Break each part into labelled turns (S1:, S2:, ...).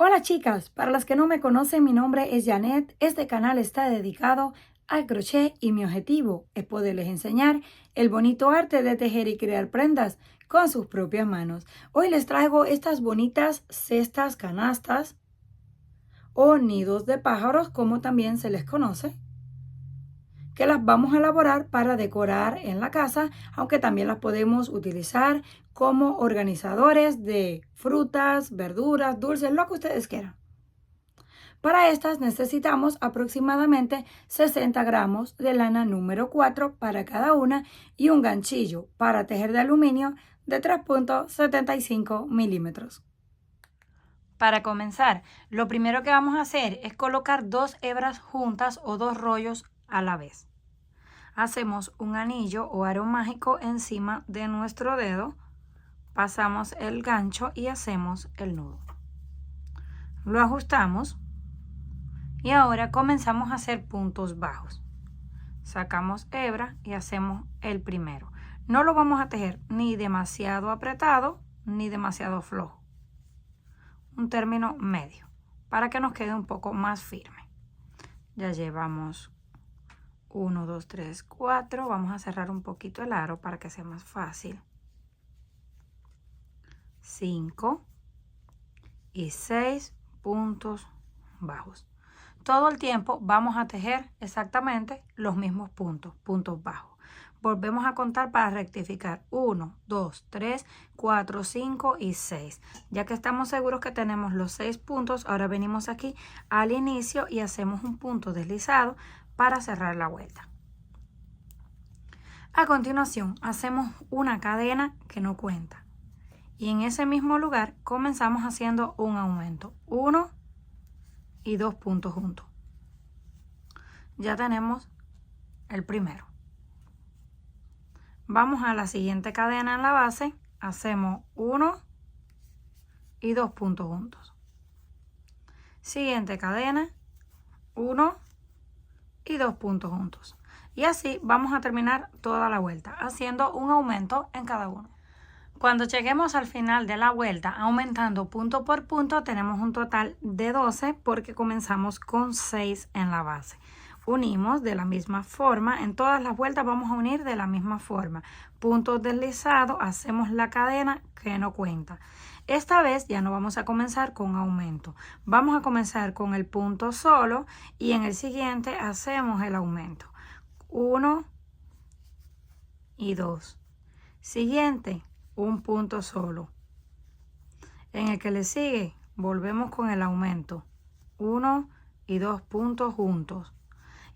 S1: Hola chicas, para las que no me conocen, mi nombre es Janet. Este canal está dedicado al crochet y mi objetivo es poderles enseñar el bonito arte de tejer y crear prendas con sus propias manos. Hoy les traigo estas bonitas cestas, canastas o nidos de pájaros, como también se les conoce, que las vamos a elaborar para decorar en la casa, aunque también las podemos utilizar como organizadores de frutas, verduras, dulces, lo que ustedes quieran. Para estas necesitamos aproximadamente 60 gramos de lana número 4 para cada una y un ganchillo para tejer de aluminio de 3.75 milímetros. Para comenzar, lo primero que vamos a hacer es colocar dos hebras juntas o dos rollos a la vez. Hacemos un anillo o aro mágico encima de nuestro dedo, pasamos el gancho y hacemos el nudo. Lo ajustamos y ahora comenzamos a hacer puntos bajos. Sacamos hebra y hacemos el primero. No lo vamos a tejer ni demasiado apretado ni demasiado flojo. Un término medio para que nos quede un poco más firme. Ya llevamos 1, 2, 3, 4. Vamos a cerrar un poquito el aro para que sea más fácil. 5 y 6 puntos bajos. Todo el tiempo vamos a tejer exactamente los mismos puntos bajos. Volvemos a contar para rectificar. 1, 2, 3, 4, 5 y 6. Ya que estamos seguros que tenemos los 6 puntos, ahora venimos aquí al inicio y hacemos un punto deslizado para cerrar la vuelta. A continuación, hacemos una cadena que no cuenta. Y en ese mismo lugar comenzamos haciendo un aumento. 1 y 2 puntos juntos. Ya tenemos el primero. Vamos a la siguiente cadena en la base, hacemos 1 y 2 puntos juntos. Siguiente cadena, 1 y 2 puntos juntos. Y así vamos a terminar toda la vuelta, haciendo un aumento en cada uno. Cuando lleguemos al final de la vuelta, aumentando punto por punto, tenemos un total de 12 porque comenzamos con 6 en la base. Unimos de la misma forma, en todas las vueltas vamos a unir de la misma forma. Puntos deslizados, hacemos la cadena que no cuenta. Esta vez ya no vamos a comenzar con aumento. Vamos a comenzar con el punto solo y en el siguiente hacemos el aumento. 1 y 2. Siguiente, un punto solo. En el que le sigue, volvemos con el aumento. 1 y 2 puntos juntos.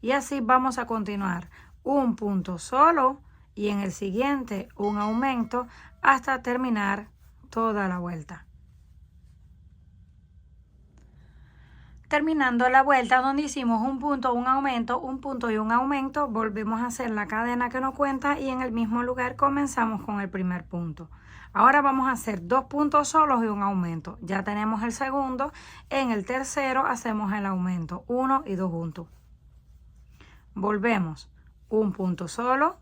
S1: Y así vamos a continuar. Un punto solo y en el siguiente un aumento hasta terminar toda la vuelta. Terminando la vuelta donde hicimos un punto, un aumento, un punto y un aumento, volvemos a hacer la cadena que no cuenta y en el mismo lugar comenzamos con el primer punto. Ahora vamos a hacer 2 puntos solos y un aumento. Ya tenemos el segundo. En el tercero hacemos el aumento, 1 y 2 juntos. Volvemos, un punto solo.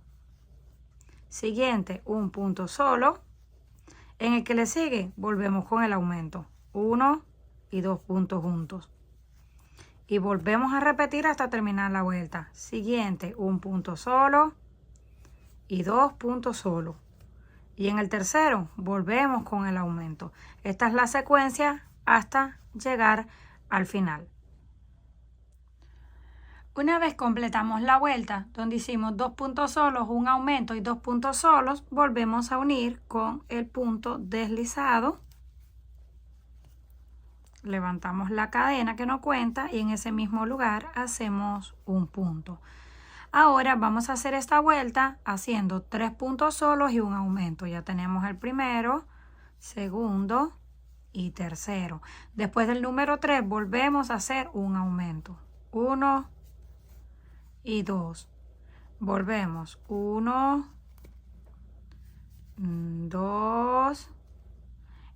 S1: Siguiente, un punto solo. En el que le sigue, volvemos con el aumento, 1 y 2 puntos juntos. Y volvemos a repetir hasta terminar la vuelta. Siguiente, un punto solo y 2 puntos solo. Y en el tercero, volvemos con el aumento. Esta es la secuencia hasta llegar al final. Una vez completamos la vuelta, donde hicimos 2 puntos solos, un aumento y 2 puntos solos, volvemos a unir con el punto deslizado. Levantamos la cadena que no cuenta y en ese mismo lugar hacemos un punto. Ahora vamos a hacer esta vuelta haciendo 3 puntos solos y un aumento. Ya tenemos el primero, segundo y tercero. Después del número 3 volvemos a hacer un aumento. 1 y 2. Volvemos. 1, 2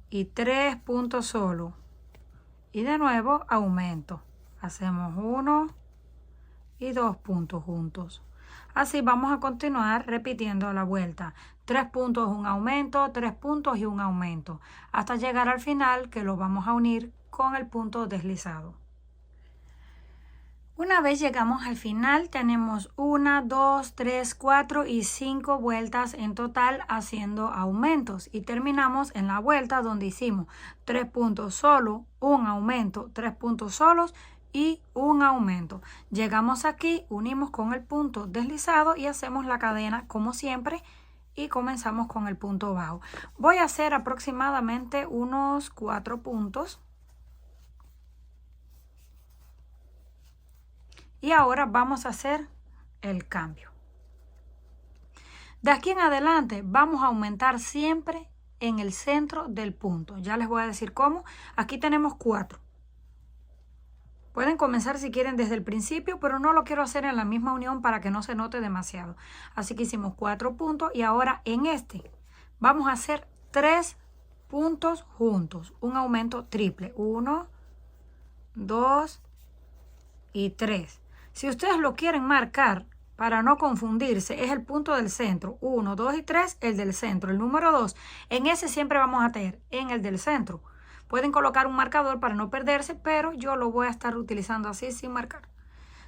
S1: y 3 puntos solos. Y de nuevo aumento. Hacemos 1 y 2 puntos juntos. Así vamos a continuar repitiendo la vuelta. 3 puntos, un aumento, 3 puntos y un aumento. Hasta llegar al final que lo vamos a unir con con el punto deslizado. Una vez llegamos al final, tenemos 1, 2, 3, 4 y 5 vueltas en total haciendo aumentos. Y terminamos en la vuelta donde hicimos 3 puntos solo, un aumento, 3 puntos solos y un aumento. Llegamos aquí, unimos con el punto deslizado y hacemos la cadena como siempre y comenzamos con el punto bajo. Voy a hacer aproximadamente unos 4 puntos. Y ahora vamos a hacer el cambio. De aquí en adelante vamos a aumentar siempre en el centro del punto. Ya les voy a decir cómo. Aquí tenemos 4. Pueden comenzar si quieren desde el principio, pero no lo quiero hacer en la misma unión para que no se note demasiado. Así que hicimos 4 puntos y ahora en este vamos a hacer 3 puntos juntos. Un aumento triple. 1, 2 y 3. Si ustedes lo quieren marcar para no confundirse, es el punto del centro. 1, 2 y 3, el del centro. El número 2, en ese siempre vamos a tener, en el del centro. Pueden colocar un marcador para no perderse, pero yo lo voy a estar utilizando así sin marcar.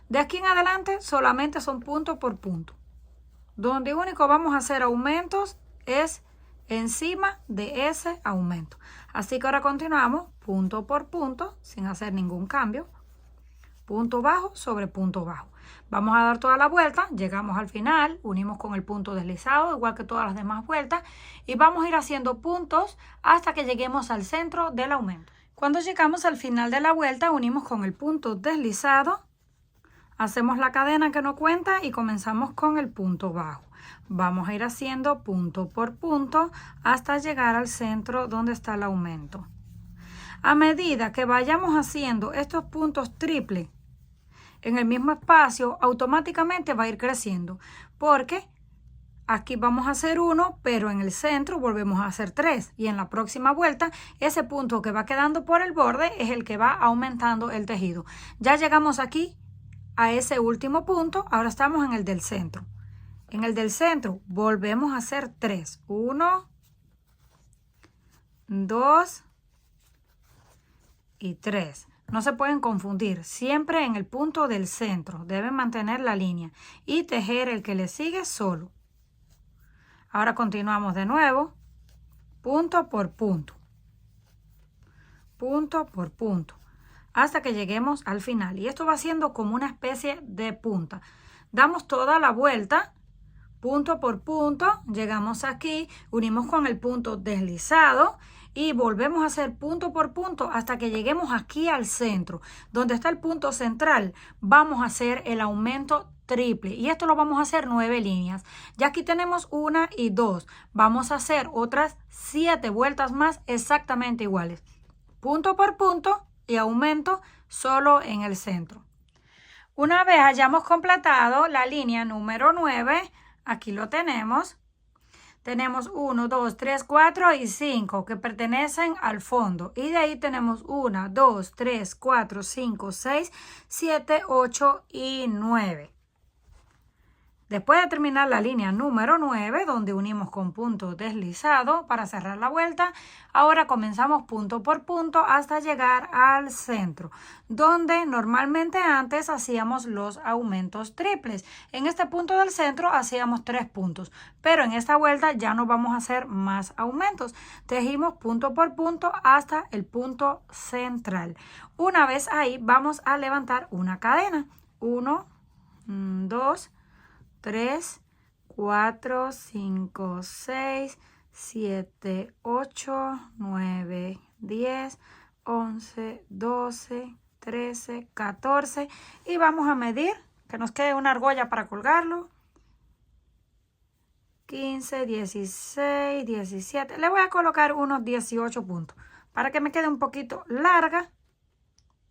S1: De aquí en adelante solamente son punto por punto. Donde único vamos a hacer aumentos es encima de ese aumento. Así que ahora continuamos punto por punto sin hacer ningún cambio. Punto bajo sobre punto bajo. Vamos a dar toda la vuelta, llegamos al final, unimos con el punto deslizado, igual que todas las demás vueltas, y vamos a ir haciendo puntos hasta que lleguemos al centro del aumento. Cuando llegamos al final de la vuelta, unimos con el punto deslizado, hacemos la cadena que no cuenta y comenzamos con el punto bajo. Vamos a ir haciendo punto por punto hasta llegar al centro donde está el aumento. A medida que vayamos haciendo estos puntos triples en el mismo espacio, automáticamente va a ir creciendo, porque aquí vamos a hacer 1, pero en el centro volvemos a hacer 3 y en la próxima vuelta ese punto que va quedando por el borde es el que va aumentando el tejido. Ya llegamos aquí a ese último punto, ahora estamos en el del centro. En el del centro volvemos a hacer 3. 1, 2 y 3. No se pueden confundir, siempre en el punto del centro. Deben mantener la línea y tejer el que le sigue solo. Ahora continuamos de nuevo, punto por punto, punto por punto, hasta que lleguemos al final. Y esto va siendo como una especie de punta. Damos toda la vuelta, punto por punto, llegamos aquí, unimos con el punto deslizado y volvemos a hacer punto por punto hasta que lleguemos aquí al centro. Donde está el punto central, vamos a hacer el aumento triple. Y esto lo vamos a hacer 9 líneas. Ya aquí tenemos 1 y 2. Vamos a hacer otras 7 vueltas más exactamente iguales. Punto por punto y aumento solo en el centro. Una vez hayamos completado la línea número 9, aquí lo tenemos. Tenemos 1, 2, 3, 4 y 5 que pertenecen al fondo. Y de ahí tenemos 1, 2, 3, 4, 5, 6, 7, 8 y 9. Después de terminar la línea número 9, donde unimos con punto deslizado para cerrar la vuelta, ahora comenzamos punto por punto hasta llegar al centro, donde normalmente antes hacíamos los aumentos triples. En este punto del centro hacíamos 3 puntos, pero en esta vuelta ya no vamos a hacer más aumentos. Tejimos punto por punto hasta el punto central. Una vez ahí, vamos a levantar una cadena. 1, 2, 3, 4, 5, 6, 7, 8, 9, 10, 11, 12, 13, 14 y vamos a medir que nos quede una argolla para colgarlo. 15, 16, 17. Le voy a colocar unos 18 puntos para que me quede un poquito larga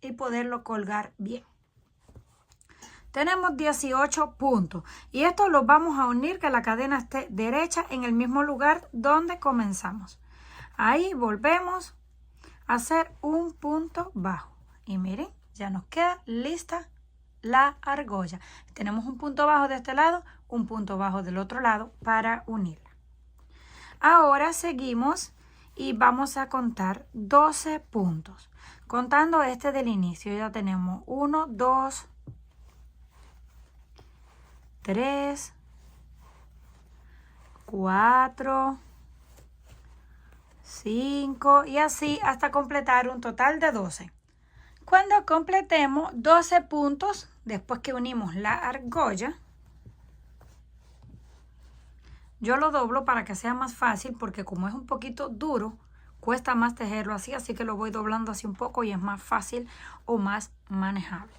S1: y poderlo colgar bien. Tenemos 18 puntos y esto lo vamos a unir que la cadena esté derecha en el mismo lugar donde comenzamos. Ahí volvemos a hacer un punto bajo y miren, ya nos queda lista la argolla. Tenemos un punto bajo de este lado, un punto bajo del otro lado para unirla. Ahora seguimos y vamos a contar 12 puntos. Contando este del inicio ya tenemos 1, 2, 3, 4, 5 y así hasta completar un total de 12. Cuando completemos 12 puntos, después que unimos la argolla, yo lo doblo para que sea más fácil porque como es un poquito duro, cuesta más tejerlo así, así que lo voy doblando así un poco y es más fácil o más manejable.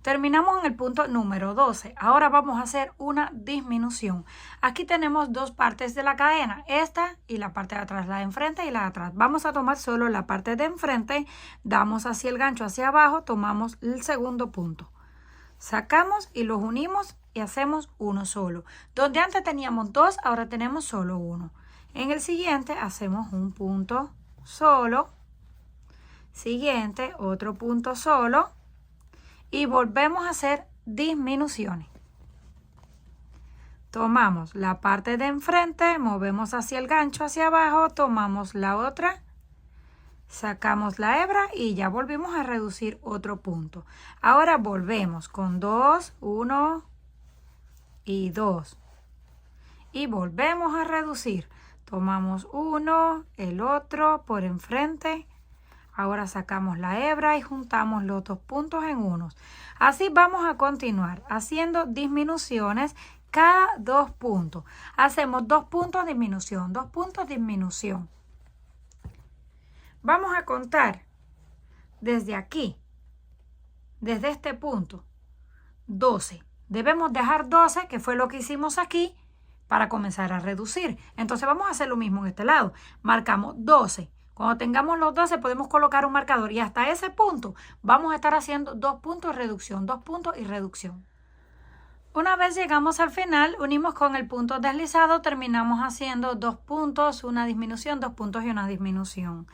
S1: Terminamos en el punto número 12. Ahora vamos a hacer una disminución. Aquí tenemos dos partes de la cadena, esta y la parte de atrás, la de enfrente y la de atrás. Vamos a tomar solo la parte de enfrente, damos así el gancho hacia abajo, tomamos el segundo punto. Sacamos y los unimos y hacemos uno solo. Donde antes teníamos dos, ahora tenemos solo uno. En el siguiente hacemos un punto solo. Siguiente, otro punto solo. Y volvemos a hacer disminuciones. Tomamos la parte de enfrente, movemos hacia el gancho hacia abajo, tomamos la otra, sacamos la hebra y ya volvimos a reducir otro punto. Ahora volvemos con 2, 1 y 2. Y volvemos a reducir. Tomamos uno, el otro por enfrente. Ahora sacamos la hebra y juntamos los dos puntos en unos. Así vamos a continuar haciendo disminuciones cada 2 puntos. Hacemos 2 puntos disminución, 2 puntos disminución. Vamos a contar desde aquí, desde este punto, 12. Debemos dejar 12, que fue lo que hicimos aquí, para comenzar a reducir. Entonces vamos a hacer lo mismo en este lado. Marcamos 12. Cuando tengamos los 12 podemos colocar un marcador y hasta ese punto vamos a estar haciendo 2 puntos reducción, 2 puntos y reducción. Una vez llegamos al final, unimos con el punto deslizado, terminamos haciendo 2 puntos, una disminución, 2 puntos y una disminución.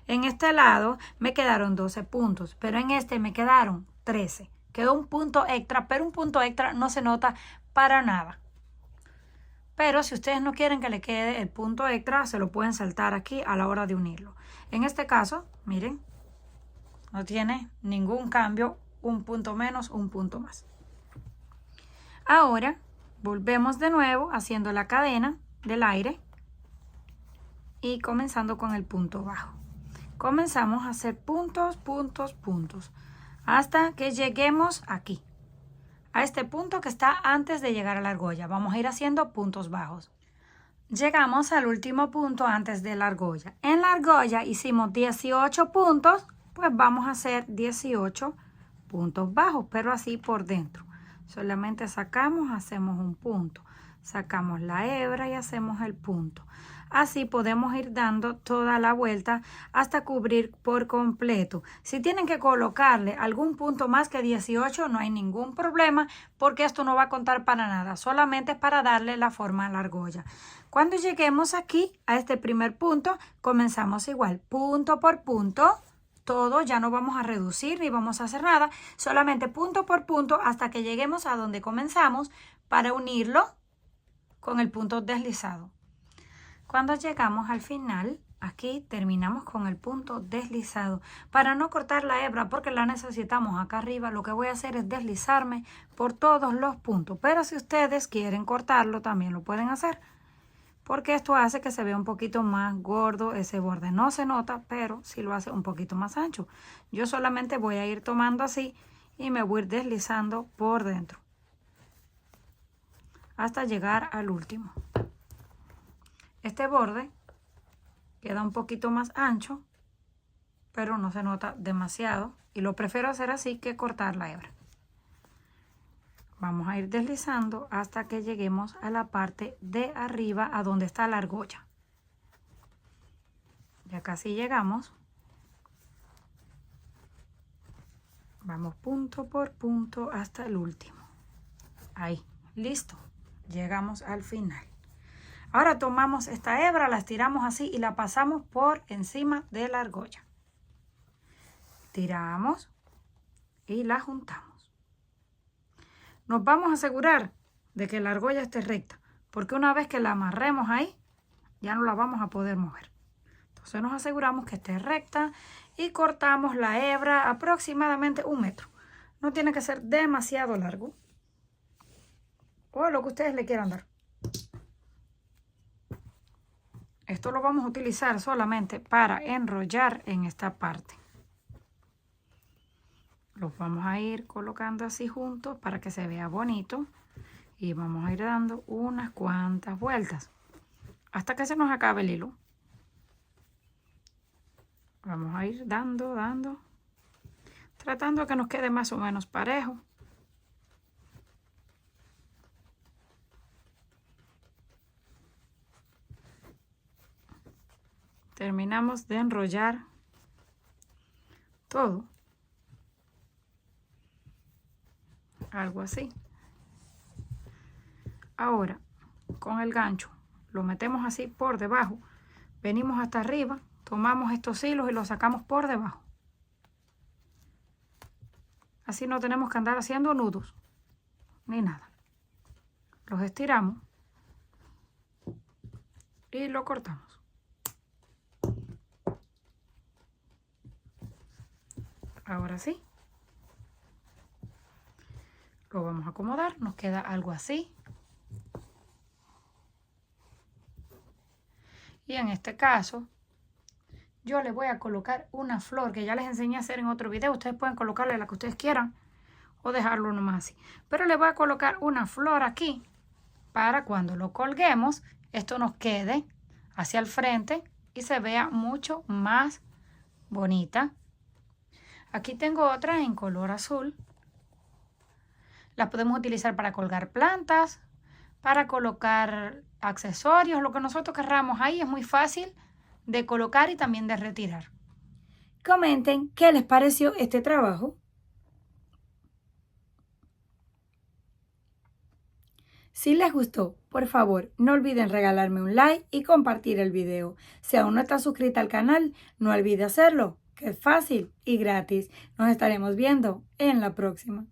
S1: En este lado me quedaron 12 puntos, pero en este me quedaron 13. Quedó un punto extra, pero un punto extra no se nota para nada. Pero si ustedes no quieren que le quede el punto extra, se lo pueden saltar aquí a la hora de unirlo. En este caso, miren, no tiene ningún cambio, un punto menos, un punto más. Ahora volvemos de nuevo haciendo la cadena del aire y comenzando con el punto bajo. Comenzamos a hacer puntos, puntos, puntos, hasta que lleguemos aquí. A este punto que está antes de llegar a la argolla. Vamos a ir haciendo puntos bajos. Llegamos al último punto antes de la argolla. En la argolla hicimos 18 puntos, pues vamos a hacer 18 puntos bajos, pero así por dentro. Solamente sacamos, hacemos un punto. Sacamos la hebra y hacemos el punto. Así podemos ir dando toda la vuelta hasta cubrir por completo. Si tienen que colocarle algún punto más que 18, no hay ningún problema porque esto no va a contar para nada. Solamente es para darle la forma a la argolla. Cuando lleguemos aquí a este primer punto, comenzamos igual, punto por punto. Todo, ya no vamos a reducir ni vamos a hacer nada. Solamente punto por punto hasta que lleguemos a donde comenzamos para unirlo con el punto deslizado. Cuando llegamos al final, aquí terminamos con el punto deslizado. Para no cortar la hebra porque la necesitamos acá arriba, lo que voy a hacer es deslizarme por todos los puntos. Pero si ustedes quieren cortarlo, también lo pueden hacer. Porque esto hace que se vea un poquito más gordo ese borde. No se nota, pero sí lo hace un poquito más ancho. Yo solamente voy a ir tomando así y me voy a ir deslizando por dentro. Hasta llegar al último. Este borde queda un poquito más ancho, pero no se nota demasiado. Y lo prefiero hacer así que cortar la hebra. Vamos a ir deslizando hasta que lleguemos a la parte de arriba, a donde está la argolla. Ya casi llegamos. Vamos punto por punto hasta el último. Ahí, listo. Llegamos al final. Ahora tomamos esta hebra, la estiramos así y la pasamos por encima de la argolla. Tiramos y la juntamos. Nos vamos a asegurar de que la argolla esté recta, porque una vez que la amarremos ahí, ya no la vamos a poder mover. Entonces nos aseguramos que esté recta y cortamos la hebra aproximadamente 1 metro. No tiene que ser demasiado largo, o lo que ustedes le quieran dar. Esto lo vamos a utilizar solamente para enrollar en esta parte. Los vamos a ir colocando así juntos para que se vea bonito. Y vamos a ir dando unas cuantas vueltas hasta que se nos acabe el hilo. Vamos a ir dando, tratando de que nos quede más o menos parejo. Terminamos de enrollar todo. Algo así. Ahora, con el gancho, lo metemos así por debajo. Venimos hasta arriba, tomamos estos hilos y los sacamos por debajo. Así no tenemos que andar haciendo nudos, ni nada. Los estiramos y lo cortamos. Ahora sí. Lo vamos a acomodar, nos queda algo así. Y en este caso, yo le voy a colocar una flor que ya les enseñé a hacer en otro video. Ustedes pueden colocarle la que ustedes quieran o dejarlo nomás así. Pero le voy a colocar una flor aquí para cuando lo colguemos, esto nos quede hacia el frente y se vea mucho más bonita. Aquí tengo otra en color azul. Las podemos utilizar para colgar plantas, para colocar accesorios, lo que nosotros querramos. Ahí es muy fácil de colocar y también de retirar. Comenten qué les pareció este trabajo. Si les gustó, por favor, no olviden regalarme un like y compartir el video. Si aún no estás suscrita al canal, no olvide hacerlo, que es fácil y gratis. Nos estaremos viendo en la próxima.